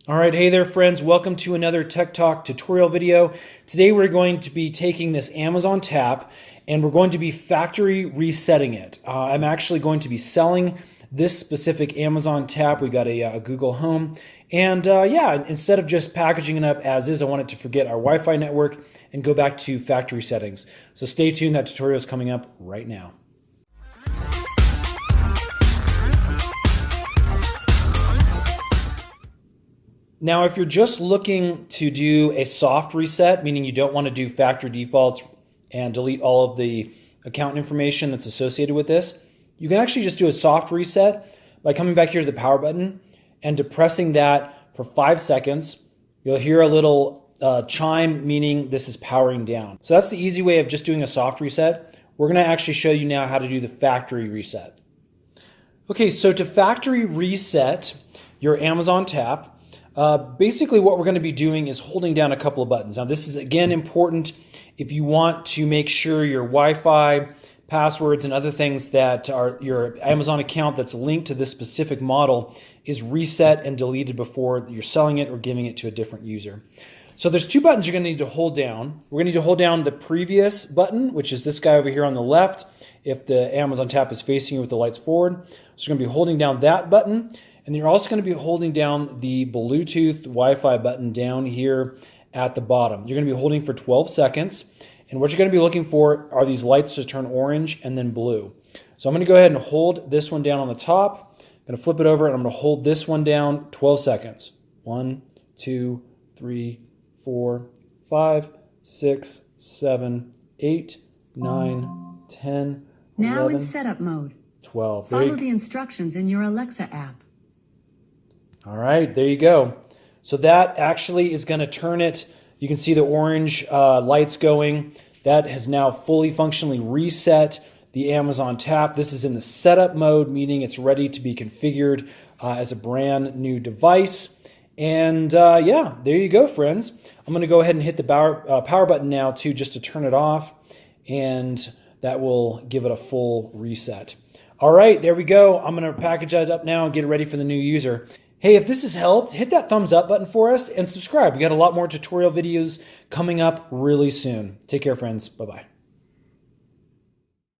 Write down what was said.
All right, hey there friends, welcome to another Tech Talk tutorial video. Today we're going to be taking this Amazon tap and we're going to be factory resetting it. I'm actually going to be selling this specific Amazon tap. We got a Google Home, and yeah, instead of just packaging it up as is, I wanted to forget our Wi-Fi network and go back to factory settings. So stay tuned, that tutorial is coming up right now. Now, if you're just looking to do a soft reset, meaning you don't want to do factory defaults and delete all of the account information that's associated with this, you can actually just do a soft reset by coming back here to the power button and depressing that for 5 seconds. You'll hear a little chime, meaning this is powering down. So that's the easy way of just doing a soft reset. We're going to actually show you now how to do the factory reset. Okay, so to factory reset your Amazon tap, basically what we're going to be doing is holding down a couple of buttons. Now this is again important if you want to make sure your Wi-Fi, passwords, and other things that are your Amazon account that's linked to this specific model is reset and deleted before you're selling it or giving it to a different user. So there's two buttons you're going to need to hold down. We're going to need to hold down the previous button, which is this guy over here on the left, if the Amazon tap is facing you with the lights forward. So you're going to be holding down that button. And you're also going to be holding down the Bluetooth Wi-Fi button down here at the bottom. You're going to be holding for 12 seconds. And what you're going to be looking for are these lights to turn orange and then blue. So I'm going to go ahead and hold this one down on the top. I'm going to flip it over and I'm going to hold this one down 12 seconds. 1, 2, 3, 4, 5, 6, 7, 8, 9, 10, now 11, in setup mode. 12. Follow the instructions in your Alexa app. All right, there you go. So that actually is going to turn it. You can see the orange lights going. That has now fully functionally reset the Amazon tap. This is in the setup mode, meaning it's ready to be configured as a brand new device. And yeah, there you go, friends. I'm going to go ahead and hit the power button now too, just to turn it off. And that will give it a full reset. All right, there we go. I'm going to package that up now and get it ready for the new user. Hey, if this has helped, hit that thumbs up button for us and subscribe. We got a lot more tutorial videos coming up really soon. Take care, friends. Bye-bye.